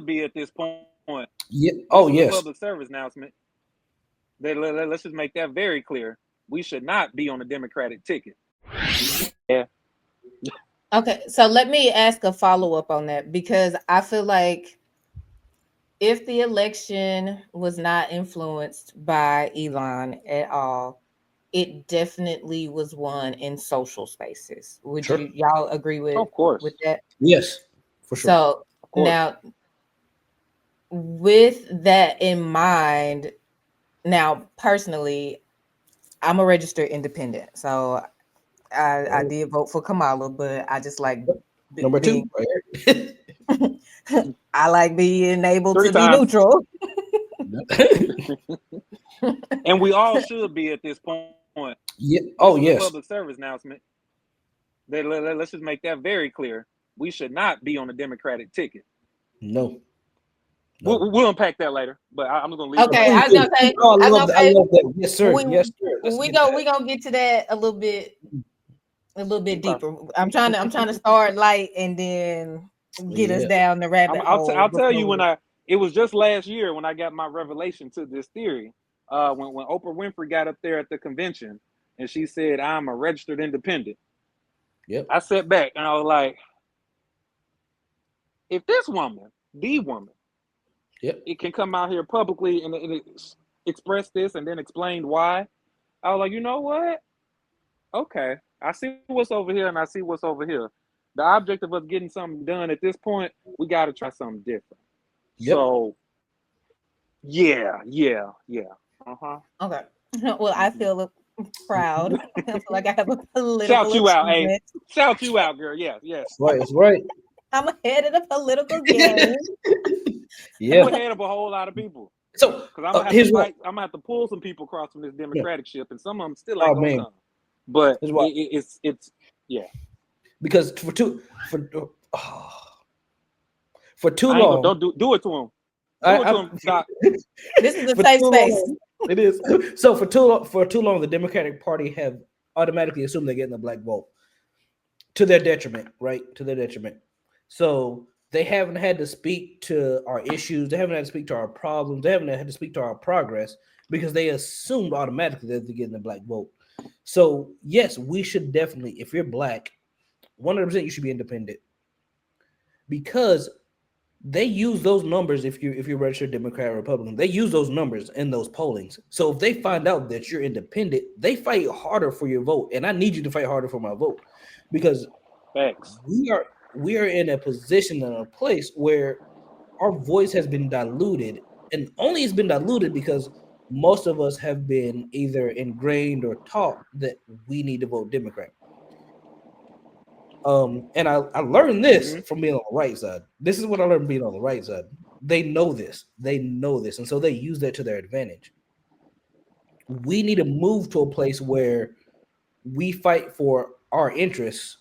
be at this point. Yeah. This Oh is a yes. public service announcement. Let's just make that very clear. We should not be on the Democratic ticket. Yeah. Okay, so let me ask a follow up on that because I feel like if the election was not influenced by Elon at all, it definitely was won in social spaces. Would Sure. you y'all agree Of course. with that? Yes, for sure. So Of course. now, with that in mind, now personally, I'm a registered independent, so I Oh, did vote for Kamala, but I just like number being two, right here. I like being able Three to be times. neutral. And we all should be at this point. Yeah. This Oh is a yes. public service announcement. Let's just make that very clear. We should not be on the Democratic ticket. No. No. We'll unpack that later, but I'm just gonna leave it Okay, alone. Please I was do. gonna say, Oh, I was I gonna say, love that. Yes, sir. we Yes, sir. Let's we get to go that. we gonna get to that a little bit Okay. deeper. I'm trying to start light and then get us Yeah. down the rabbit hole I'll tell you before when we. it was just last year when I got my revelation to this theory. When Oprah Winfrey got up there at the convention and she said, "I'm a registered independent," Yep. I sat back and I was like, if this woman, the woman, Yep. it can come out here publicly and express this and then explain why, I was like, you know what? Okay, I see what's over here and I see what's over here. The object of us getting something done at this point, we got to try something different. Yep. So, yeah. Uh-huh. Okay. Well, I feel proud. I feel like I have a Shout political you out, hey. achievement. Shout you out, girl. Yes. Right. That's right. I'm ahead of the political game. Yeah. You ahead of a whole lot of people. So Because I'm gonna have here's to what. fight. I'm gonna have to pull some people across from this Yeah. Democratic ship, and some of them still Oh ain't gonna man. come. But Here's what. it's yeah. Because for for too I ain't gonna long. don't do it to him. I, Do it to I'm him, Doc. This is a for safe too space. long. It is. So for too long, the Democratic Party have automatically assumed they're getting the black vote to their detriment, right? To their detriment. So they haven't had to speak to our issues. They haven't had to speak to our problems. They haven't had to speak to our progress because they assumed automatically that they're getting the black vote. So yes, we should definitely, if you're black, 100% you should be independent because they use those numbers. If you're registered Democrat or Republican, they use those numbers in those pollings. So if they find out that you're independent, they fight harder for your vote, and I need you to fight harder for my vote because Facts. we are in a position and a place where our voice has been diluted, and only it's been diluted because most of us have been either ingrained or taught that we need to vote Democrat. And I learned this from being on the right side. This is what I learned being on the right side. They know this, and so they use that to their advantage. We need to move to a place where we fight for our interests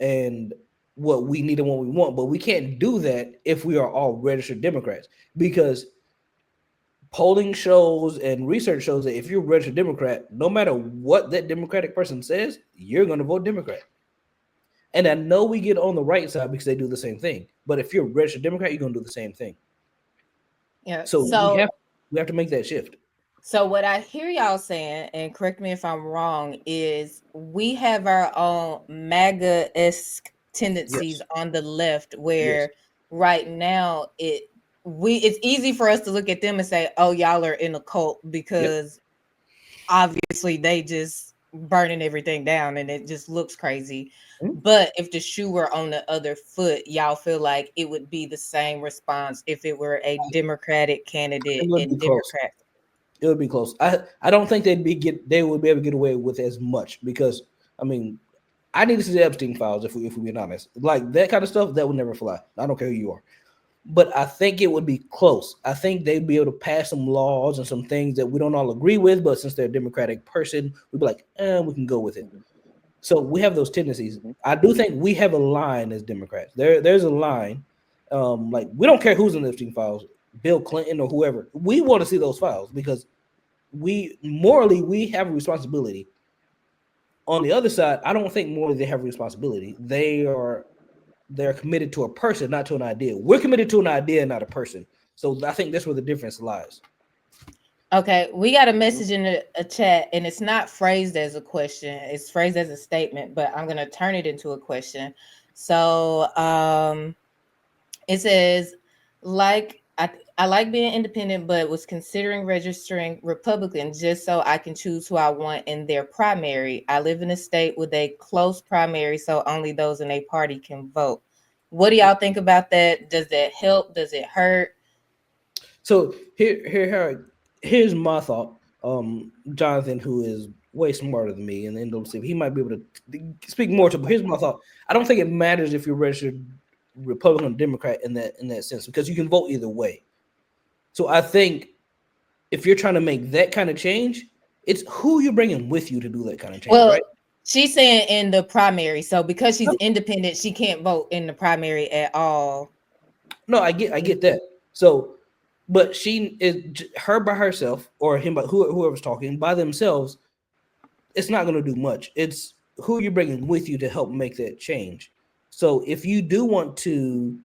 and what we need and what we want, but we can't do that if we are all registered Democrats because polling shows and research shows that if you're a registered Democrat, no matter what that Democratic person says, you're going to vote Democrat. And I know we get on the right side because they do the same thing. But if you're a registered Democrat, you're going to do the same thing. Yeah. So we have to make that shift. So what I hear y'all saying, and correct me if I'm wrong, is we have our own MAGA-esque tendencies on the left where right now it's easy for us to look at them and say, oh, y'all are in a cult because obviously they just burning everything down and it just looks crazy. But if the shoe were on the other foot, y'all feel like it would be the same response if it were a Democratic candidate and Democrat. It would be close. I don't think they would be able to get away with as much because I mean I need to see the Epstein files if we're being honest. Like that kind of stuff that would never fly. I don't care who you are. But I think it would be close. I think they'd be able to pass some laws and some things that we don't all agree with, but since they're a Democratic person, we'd be like, we can go with it. So we have those tendencies. I do think we have a line as Democrats. There's a line. Like we don't care who's in the Epstein files, Bill Clinton or whoever. We want to see those files because we have a responsibility. On the other side, I don't think morally they have a responsibility. They are they're committed to a person, not to an idea. We're committed to an idea, not a person. So I think that's where the difference lies. Okay, we got a message in a chat, and it's not phrased as a question. It's phrased as a statement, but I'm gonna turn it into a question. So it says, like I like being independent, but was considering registering Republican just so I can choose who I want in their primary. I live in a state with a close primary, so only those in a party can vote. What do y'all think about that? Does that help? Does it hurt? So here's my thought. Jonathan, who is way smarter than me, and NAACP, he might be able to speak more to. But here's my thought. I don't think it matters if you're registered Republican or Democrat in that sense, because you can vote either way. So I think if you're trying to make that kind of change, it's who you're bringing with you to do that kind of change, Well, right? she's saying in the primary. So because she's independent, she can't vote in the primary at all. No, I get that. So, but she is her by herself or him, but whoever's talking by themselves, it's not going to do much. It's who you're bringing with you to help make that change. So if you do want to